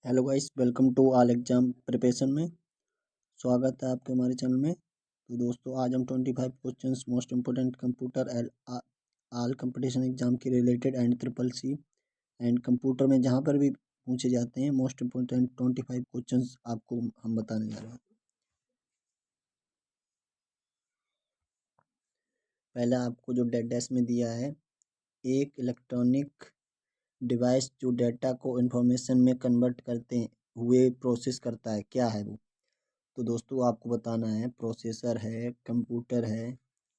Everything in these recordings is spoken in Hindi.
Hello guys, welcome to all exam preparation में। स्वागत है आपके हमारे चैनल में। तो दोस्तों, आज हम 25 questions most important computer all competition exam के related and triple C and computer में जहां पर भी पूछे जाते हैं मोस्ट इम्पोर्टेंट 25 क्वेश्चंस आपको हम बताने जा रहे हैं। पहले आपको जो डेटा में दिया है, एक इलेक्ट्रॉनिक डिवाइस जो डेटा को इंफॉर्मेशन में कन्वर्ट करते हुए प्रोसेस करता है, क्या है वो? तो दोस्तों, आपको बताना है प्रोसेसर है, कंप्यूटर है,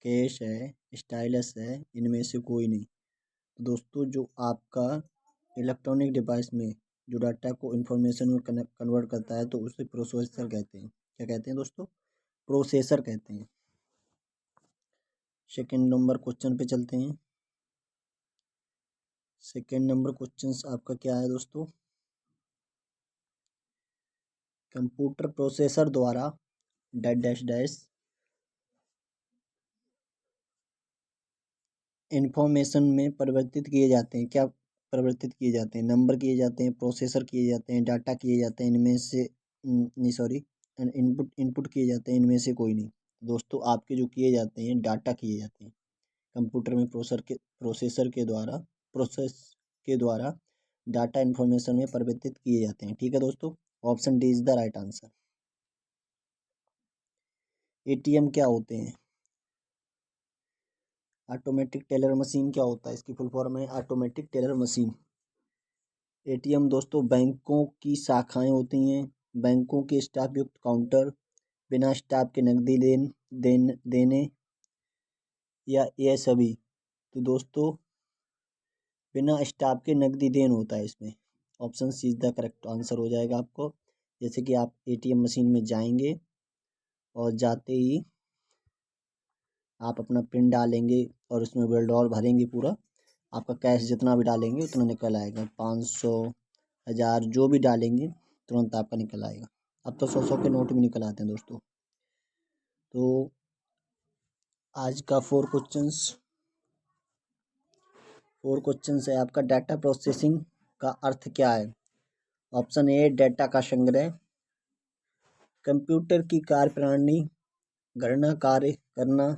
कैश है, स्टाइलस है, इनमें से कोई नहीं। तो दोस्तों, जो आपका इलेक्ट्रॉनिक डिवाइस में जो डाटा को इंफॉर्मेशन में कन्वर्ट करता है तो उसे प्रोसेसर कहते हैं। क्या कहते हैं दोस्तों? प्रोसेसर कहते हैं। सेकेंड नंबर क्वेश्चन पे चलते हैं। सेकेंड नंबर क्वेश्चन आपका क्या है दोस्तों? कंप्यूटर प्रोसेसर द्वारा डैश डैश डैश इंफॉर्मेशन में परिवर्तित किए जाते हैं। क्या परिवर्तित किए जाते हैं? नंबर किए जाते हैं, प्रोसेसर किए जाते हैं, डाटा किए जाते हैं, इनमें से नहीं, सॉरी, इनपुट इनपुट किए जाते हैं, इनमें से कोई नहीं। दोस्तों, आपके जो किए जाते हैं, डाटा किए जाते हैं कंप्यूटर में प्रोसेसर के द्वारा प्रोसेस के द्वारा डाटा इंफॉर्मेशन में परिवर्तित किए जाते हैं। ठीक है दोस्तों, option D is the right answer. ATM क्या होते हैं? ऑटोमेटिक टेलर मशीन क्या होता है? इसकी फुल फॉर्म है ऑटोमेटिक टेलर मशीन। एटीएम दोस्तों बैंकों की शाखाएं होती हैं, बैंकों के स्टाफ युक्त काउंटर, बिना स्टाफ के नकदी देने या यह सभी। तो दोस्तों, बिना स्टाफ के नकदी देन होता है इसमें। Option C is the correct answer हो जाएगा आपको। जैसे कि आप एटीएम मशीन में जाएंगे और जाते ही आप अपना पिन डालेंगे और उसमें विड्रॉल भरेंगे पूरा, आपका कैश जितना भी डालेंगे उतना निकल आएगा। 500, 1000 जो भी डालेंगे तुरंत आपका निकल आएगा। अब तो 100 के नोट भी निकल आते हैं दोस्तों। तो आज का फोर क्वेश्चंस है आपका, डाटा प्रोसेसिंग का अर्थ क्या है? ऑप्शन ए डाटा का संग्रह, कंप्यूटर की कार्यप्रणाली, गणना कार्य करना,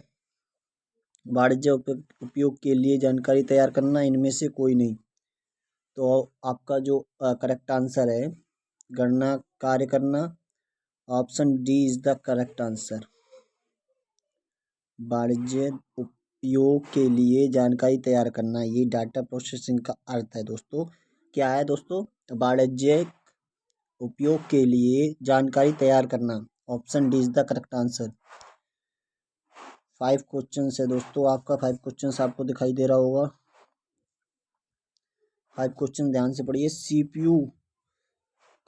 वाणिज्य उपयोग के लिए जानकारी तैयार करना, इनमें से कोई नहीं। तो आपका जो करेक्ट आंसर है गणना कार्य करना। Option D is the correct answer. वाणिज्य उपयोग के लिए जानकारी तैयार करना, ये डाटा प्रोसेसिंग का अर्थ है दोस्तों। क्या है दोस्तों? वाणिज्य उपयोग के लिए जानकारी तैयार करना। Option D is the correct answer. 5 question है दोस्तों आपका। 5 क्वेश्चन आपको दिखाई दे रहा होगा। 5 क्वेश्चन ध्यान से पढ़िए। सीपीयू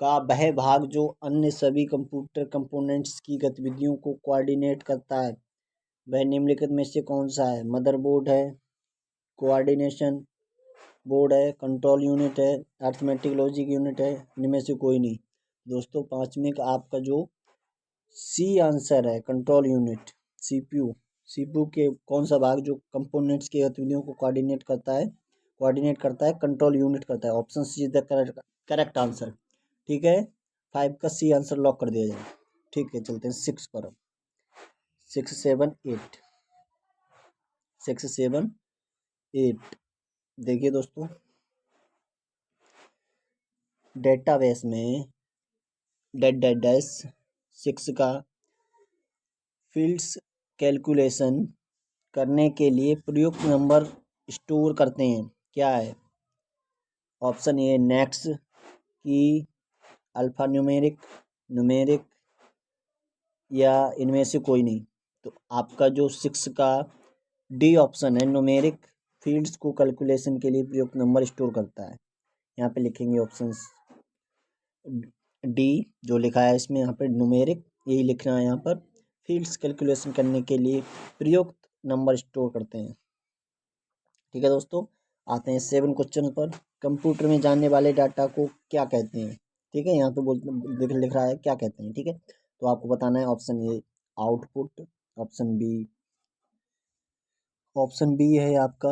का वह भाग जो अन्य सभी कंप्यूटर कंपोनेंट्स की गतिविधियों को कोऑर्डिनेट करता है, वह निम्नलिखित में से कौन सा है? मदरबोर्ड है, कोऑर्डिनेशन बोर्ड है, कंट्रोल यूनिट है, अर्थमेटिक लॉजिक यूनिट है, इनमें से कोई नहीं। दोस्तों, पांचवें का आपका जो सी आंसर है कंट्रोल यूनिट। सीपीयू के कौन सा भाग जो कंपोनेंट्स की गतिविधियों को कोऑर्डिनेट करता है, कंट्रोल यूनिट करता है। Option C is the correct answer. ठीक है, 5 का सी आंसर लॉक कर दिया जाए। ठीक है, चलते हैं 6 पर। 6, 7, 8। 6, 7, 8 देखिए दोस्तों, डेटाबेस में डैश 6 का फील्ड्स कैलकुलेशन करने के लिए प्रयुक्त नंबर स्टोर करते हैं। क्या है? ऑप्शन ए नेक्स्ट की, अल्फा न्यूमेरिक, न्यूमेरिक, या इनमें से कोई नहीं। तो आपका जो 6 का डी ऑप्शन है, न्यूमेरिक फील्ड्स को कैलकुलेशन के लिए प्रयुक्त नंबर स्टोर करता है। यहाँ पे लिखेंगे ऑप्शन डी जो लिखा है इसमें, यहाँ पे न्यूमेरिक यही लिखना है। यहाँ पर फील्ड्स कैलकुलेशन करने के लिए प्रयुक्त नंबर स्टोर करते हैं। ठीक है दोस्तों, आते हैं 7 क्वेश्चन पर। कंप्यूटर में जानने वाले डाटा को क्या कहते हैं? ठीक है, यहाँ पे लिख रहा है क्या कहते हैं। ठीक है, तो आपको बताना है option A output, option B है आपका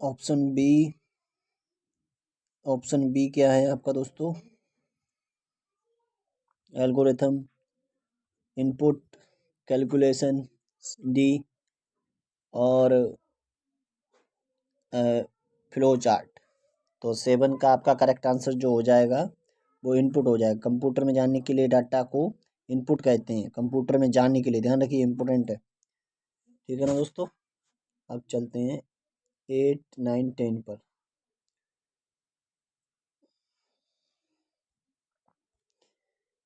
ऑप्शन बी, ऑप्शन बी क्या है आपका दोस्तों? एल्गोरिथम, इनपुट, कैलकुलेशन, डी, और फ्लो चार्ट। तो 7 का आपका करेक्ट आंसर जो हो जाएगा वो इनपुट हो जाएगा। कंप्यूटर में जानने के लिए डाटा को इनपुट कहते हैं, कंप्यूटर में जानने के लिए, ध्यान रखिए इंपॉर्टेंट है, ठीक है ना दोस्तों। अब चलते हैं 8, 9, 10 पर।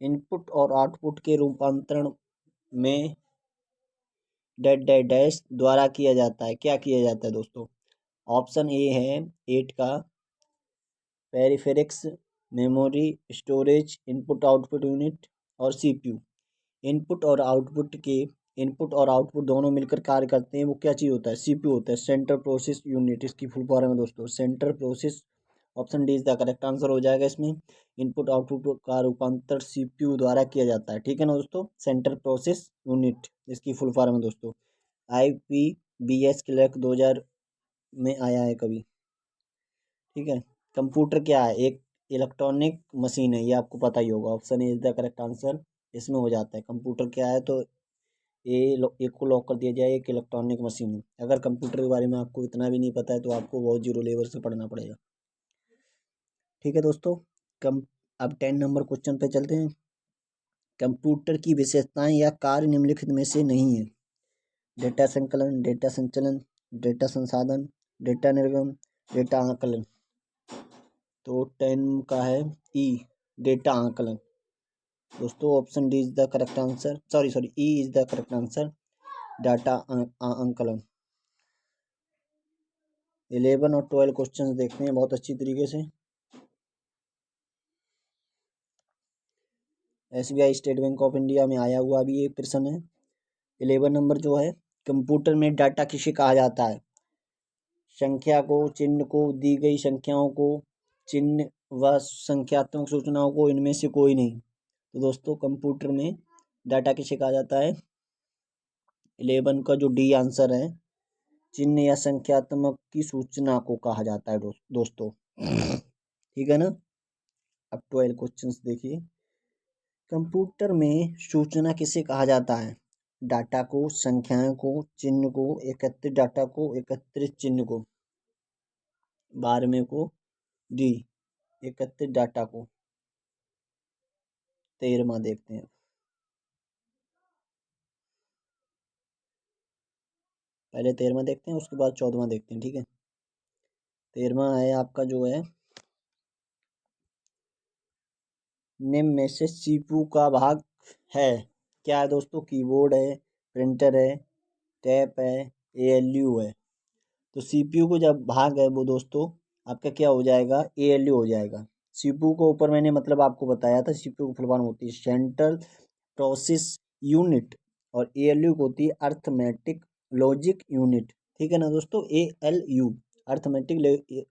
इनपुट और आउटपुट के रूपांतरण में डैश डैश डैश द्वारा किया जाता है। क्या किया जाता है दोस्तों? ऑप्शन ए है 8 का peripherals, memory, storage, input output unit और सीपीयू। इनपुट और आउटपुट के इनपुट और आउटपुट दोनों मिलकर कार्य करते हैं, वो क्या चीज़ होता है? सीपीयू होता है, सेंट्रल प्रोसेस यूनिट, इसकी फुल फॉर्म है दोस्तों central process. Option D is the correct answer हो जाएगा इसमें। इनपुट आउटपुट का रूपांतर सीपीयू द्वारा किया जाता है, ठीक है ना दोस्तों। सेंट्रल प्रोसेस यूनिट इसकी फुल फॉर्म है दोस्तों। IPBS क्लर्क 2000 में आया है कभी, ठीक है। कंप्यूटर क्या है? एक इलेक्ट्रॉनिक मशीन है, ये आपको पता ही होगा। Option A is the correct answer इसमें हो जाता है। कंप्यूटर क्या है? तो एक को लॉक कर दिया जाए, एक इलेक्ट्रॉनिक मशीन है। अगर कंप्यूटर के बारे में आपको इतना भी नहीं पता है तो आपको बहुत जीरो लेवल से पढ़ना पड़ेगा, ठीक है दोस्तों। कम अब 10 नंबर क्वेश्चन पे चलते हैं। कंप्यूटर की विशेषताएं या कार्य निम्नलिखित में से नहीं है। डेटा संकलन, डेटा संचलन, डेटा संसाधन, डेटा निर्गम, डेटा आकलन। तो 10 का है ई, डेटा आकलन। दोस्तों option D is the correct answer, sorry E is the correct answer, data आकलन। 11 और 12 क्वेश्चंस देखते हैं बहुत अच्छी तरीके से। SBI state bank of India में आया हुआ भी ये प्रश्न है। 11 नंबर जो है, कंप्यूटर में डाटा किसे कहा जाता है? संख्या को, चिन्ह को, दी गई संख्याओं को, चिन्ह व संख्यात्मक सूचनाओं को, इनमें से कोई नहीं। तो दोस्तों कंप्यूटर में डाटा किसे कहा जाता है? 11 का जो डी आंसर है, चिन्ह या संख्यात्मक की सूचना को कहा जाता है दोस्तों, ठीक है ना। अब 12 क्वेश्चंस देखिए। कंप्यूटर में सूचना किसे कहा जाता है? डाटा को, संख्याओं को, चिन्ह को, एकत्रित डाटा को, एकत्रित चिन्ह को, 12वें को डी, एकत्रित डाटा को। 13वां देखते हैं, पहले 13वां देखते हैं उसके बाद 14वां देखते हैं, ठीक है। 13वां है आपका जो है, निम्न में से सीपीयू का भाग है। क्या है दोस्तों? कीबोर्ड है, प्रिंटर है, टैप है, ALU है। तो सीपीयू को जब भाग है वो दोस्तों आपका क्या हो जाएगा? ALU हो जाएगा। सीपीयू को ऊपर मैंने मतलब आपको बताया था, सीपीयू की फुल फॉर्म होती है सेंट्रल प्रोसेस यूनिट, और ALU को होती है अर्थमेटिक लॉजिक यूनिट, ठीक है ना दोस्तों। ALU अर्थमेटिक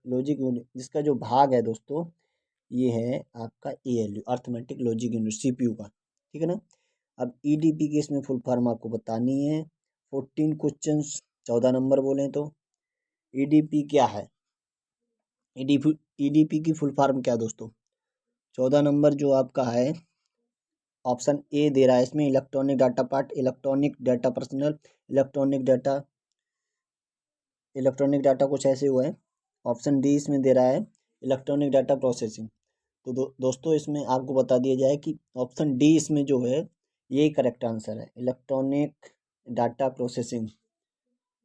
लॉजिक यूनिट, जिसका जो भाग है दोस्तों ये है आपका ALU arithmetic logic unit CPU का, ठीक है ना। अब EDP की इसमें फुल फॉर्म आपको बतानी है। 14 क्वेश्चन, 14 नंबर बोलें तो EDP क्या है? EDP की फुल फॉर्म क्या है दोस्तों? 14 नंबर जो आपका है, ऑप्शन ए दे रहा है इसमें, electronic data part, electronic data personal, electronic data कुछ ऐसे हुआ है। ऑप्शन डी इसमें दे रहा है इलेक्ट्रॉनिक डाटा प्रोसेसिंग। तो दोस्तों इसमें आपको बता दिया जाए कि ऑप्शन डी इसमें जो है यही करेक्ट आंसर है, इलेक्ट्रॉनिक डाटा प्रोसेसिंग।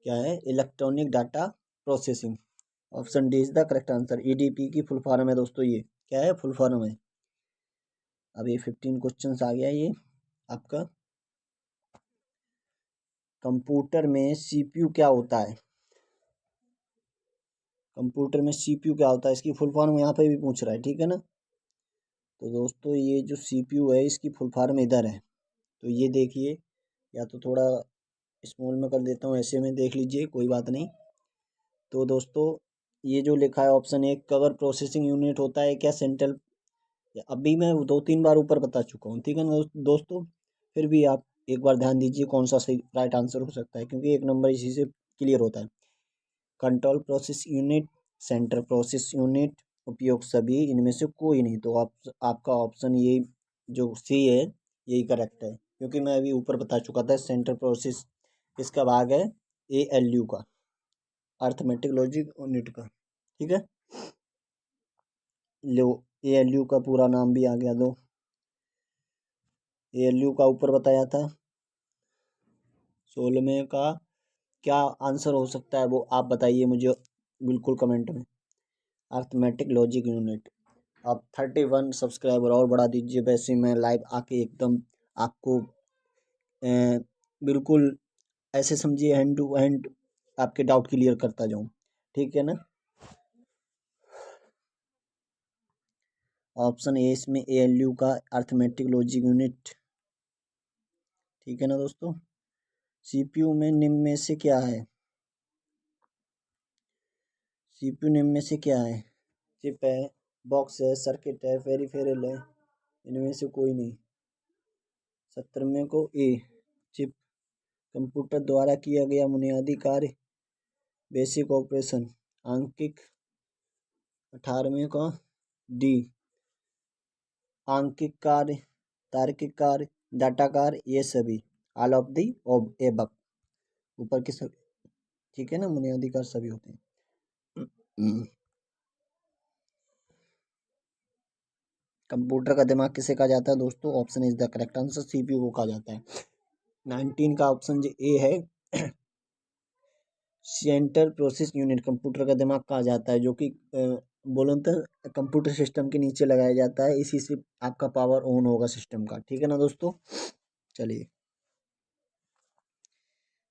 क्या है? Electronic data processing. Option D is the correct answer. EDP की फुल फॉर्म है दोस्तों, ये क्या है? फुल फॉर्म है। अब ये 15 क्वेश्चन आ गया ये आपका। कंप्यूटर में सीपीयू क्या होता है? कंप्यूटर में सीपीयू क्या होता है, इसकी फुल फॉर्म यहाँ पे भी पूछ रहा है, ठीक है ना। तो दोस्तों ये जो सीपीयू है इसकी फुल फॉर्म इधर है, तो ये देखिए, या तो थोड़ा स्मॉल में कर देता हूँ, ऐसे में देख लीजिए, कोई बात नहीं। तो दोस्तों ये जो लिखा है ऑप्शन ए, कवर प्रोसेसिंग यूनिट होता है क्या सेंट्रल? अभी मैं 2-3 बार ऊपर बता चुका हूँ, ठीक है ना दोस्तों। फिर भी आप एक बार ध्यान दीजिए कौन सा सही राइट आंसर हो सकता है, क्योंकि एक नंबर इसी से क्लियर होता है। Control process unit, central process unit, उपयोग सभी, इनमें से कोई नहीं। तो आपका ऑप्शन ये जो सी है यही करेक्ट है, क्योंकि मैं अभी ऊपर बता चुका था सेंट्रल प्रोसेस इसका भाग है ALU का, अर्थमेटिक लॉजिक यूनिट का। ठीक है, लो ALU का पूरा नाम भी आ गया। दो ALU का ऊपर बताया था। 16वें का क्या आंसर हो सकता है वो आप बताइए मुझे बिल्कुल कमेंट में। Arithmetic logic unit. आप 31 सब्सक्राइबर और बढ़ा दीजिए, वैसे मैं लाइव आके एकदम आपको बिल्कुल ऐसे समझिए हैंड टू हैंड आपके डाउट क्लियर करता जाऊं। ठीक है ना। ऑप्शन ए इसमें ALU का अर्थमेटिक लॉजिक यूनिट। ठीक है ना दोस्तों। CPU में निम्न में से क्या है? CPU निम्न में से क्या है? चिप है, बॉक्स है, सर्किट है, पेरिफेरल है, इनमें से कोई नहीं। 17वें को ए, चिप, कंप्यूटर द्वारा किया गया बुनियादी कार्य, बेसिक ऑपरेशन, आंकिक। 18वें का डी, आंकिक कार्य, तार्किक कार्य, डाटा कार्य, ये सभी, ऑल ऑफ दी एबव, ऊपर के सभी। ठीक है ना, बुनियादी कार्य सभी होते हैं। कंप्यूटर का दिमाग किसे कहा जाता है दोस्तों? Option is the correct answer, CPU को कहा जाता है। 19 का ऑप्शन जो ए है सेंट्रल प्रोसेस यूनिट कंप्यूटर का दिमाग कहा जाता है, जो कि बोलो तो कंप्यूटर सिस्टम के नीचे लगाया जाता है, इसी से आपका पावर ऑन होगा सिस्टम का। ठीक है ना दोस्तों। चलिए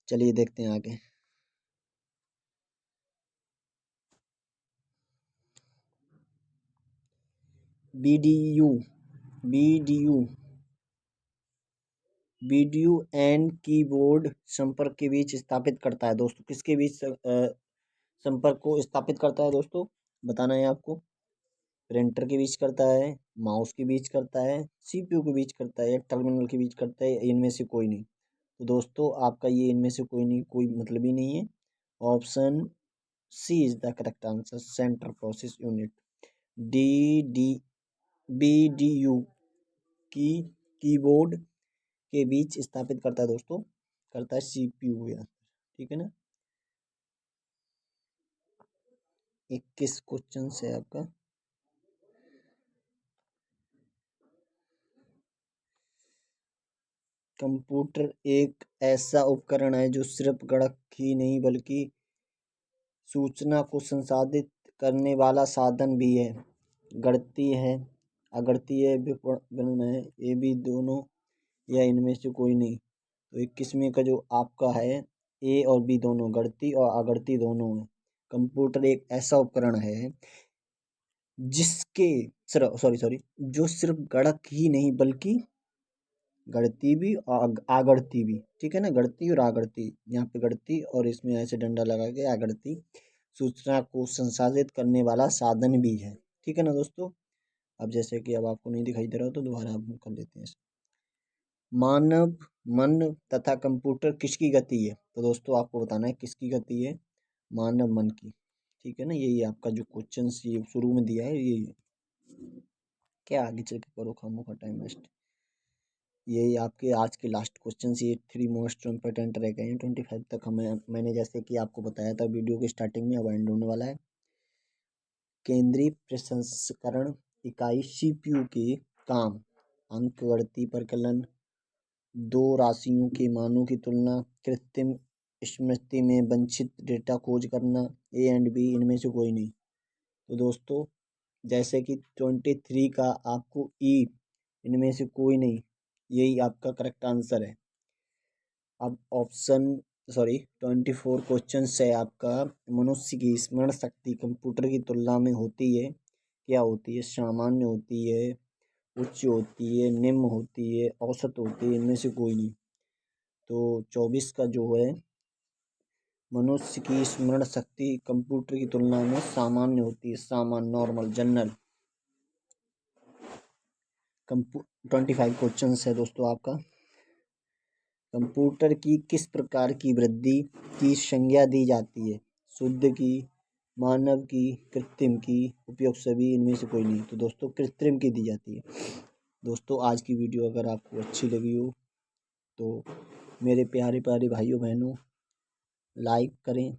चलिए देखते हैं आगे। BDU, BDU, BDU and keyboard संपर्क के बीच स्थापित करता है दोस्तों। किसके बीच संपर्क को स्थापित करता है दोस्तों? बताना है आपको। प्रिंटर के बीच करता है, माउस के बीच करता है, CPU के बीच करता है, टर्मिनल के बीच करता है, इनमें से कोई नहीं। तो दोस्तों आपका ये इनमें से कोई नहीं, कोई मतलब ही नहीं है। Option C is the correct answer, central process unit. D D BDU की कीबोर्ड के बीच स्थापित करता है दोस्तों, करता है CPU या। ठीक है ना। 21 क्वेश्चन है आपका। कंप्यूटर एक ऐसा उपकरण है जो सिर्फ गणक ही नहीं बल्कि सूचना को संसाधित करने वाला साधन भी है। गणितीय है, अगणितीय है, विपणन है, ये भी दोनों या इनमें से कोई नहीं। तो 21वें का जो आपका है A और B दोनों, गणितीय और अगणितीय दोनों है। कंप्यूटर एक ऐसा उपकरण है जिसके सॉरी जो सिर्फ गणक ही नहीं बल्कि गणितीय भी और आगणितीय भी। ठीक है ना, गणितीय और आगणितीय, यहाँ पे गणितीय और इसमें ऐसे डंडा लगा के आगणितीय, सूचना को संसाधित करने वाला साधन भी है। ठीक है ना दोस्तों। अब जैसे कि अब आपको नहीं दिखाई दे रहा हो तो दोबारा हम कर लेते हैं। मानव मन तथा कंप्यूटर किसकी गति है? तो दोस्तों आपको बताना है किसकी गति है? मानव मन की। ठीक है ना, यही आपका जो क्वेश्चन ये शुरू में दिया है यही है। क्या आगे चल के करो खामों का टाइम वेस्ट। यही आपके आज के लास्ट क्वेश्चन, ये 3 मोस्ट इम्पोर्टेंट रह गए हैं 25 तक। मैंने जैसे कि आपको बताया था वीडियो के स्टार्टिंग में, अब एंड होने वाला है। केंद्रीय प्रसंस्करण इकाई CPU के काम, अंकगणितीय परिकलन, दो राशियों के मानों की तुलना, कृत्रिम स्मृति में वांछित डेटा खोज करना, A एंड B, इनमें से कोई नहीं। तो दोस्तों जैसे कि 23 का आपको E, इनमें से कोई नहीं, यही आपका करेक्ट आंसर है। अब ऑप्शन 24 क्वेश्चन है आपका। मनुष्य की स्मरण शक्ति कंप्यूटर की तुलना में होती है, क्या होती है? सामान्य होती है, उच्च होती है, निम्न होती है, औसत होती है, इनमें से कोई नहीं। तो 24 का जो है, मनुष्य की स्मरण शक्ति कंप्यूटर की तुलना में सामान्य होती है, सामान्य, नॉर्मल, जनरल। 25 क्वेश्चन है दोस्तों आपका। कंप्यूटर की किस प्रकार की वृद्धि की संज्ञा दी जाती है? शुद्ध की, मानव की, कृत्रिम की, उपयुक्त सभी, इनमें से कोई नहीं। तो दोस्तों कृत्रिम की दी जाती है। दोस्तों आज की वीडियो अगर आपको अच्छी लगी हो तो मेरे प्यारे प्यारे भाइयों बहनों लाइक करें।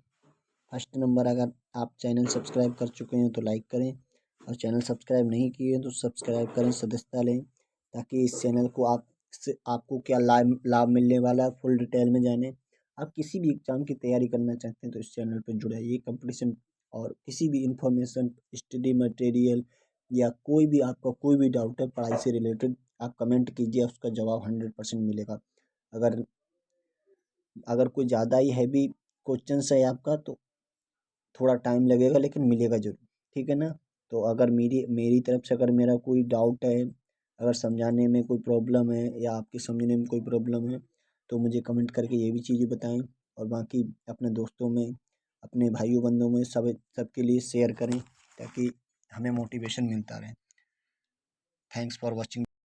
फर्स्ट नंबर, अगर आप चैनल सब्सक्राइब कर चुके हैं तो लाइक करें, और चैनल सब्सक्राइब नहीं किए हैं तो सब्सक्राइब करें, सदस्यता लें, ताकि इस चैनल को आपको क्या लाभ लाभ मिलने वाला है फुल डिटेल में जाने। आप किसी भी एग्जाम की तैयारी करना चाहते हैं तो इस चैनल पर जुड़े रहिए। कंपटीशन और किसी भी इंफॉर्मेशन, स्टडी मटेरियल, या कोई भी आपका कोई भी डाउट है पढ़ाई से रिलेटेड, आप कमेंट कीजिए, उसका जवाब 100% मिलेगा। अगर अगर कोई ज़्यादा ही हैवी क्वेश्चन है आपका तो थोड़ा टाइम लगेगा, लेकिन मिलेगा ज़रूर, ठीक है ना। तो अगर मेरी मेरी तरफ से अगर मेरा कोई डाउट है, अगर समझाने में कोई प्रॉब्लम है या आपके समझने में कोई प्रॉब्लम है, तो मुझे कमेंट करके ये भी चीज़ें बताएं। और बाकी अपने दोस्तों में, अपने भाइयों बंधुओं में सबके लिए शेयर करें, ताकि हमें मोटिवेशन मिलता रहे। Thanks for watching.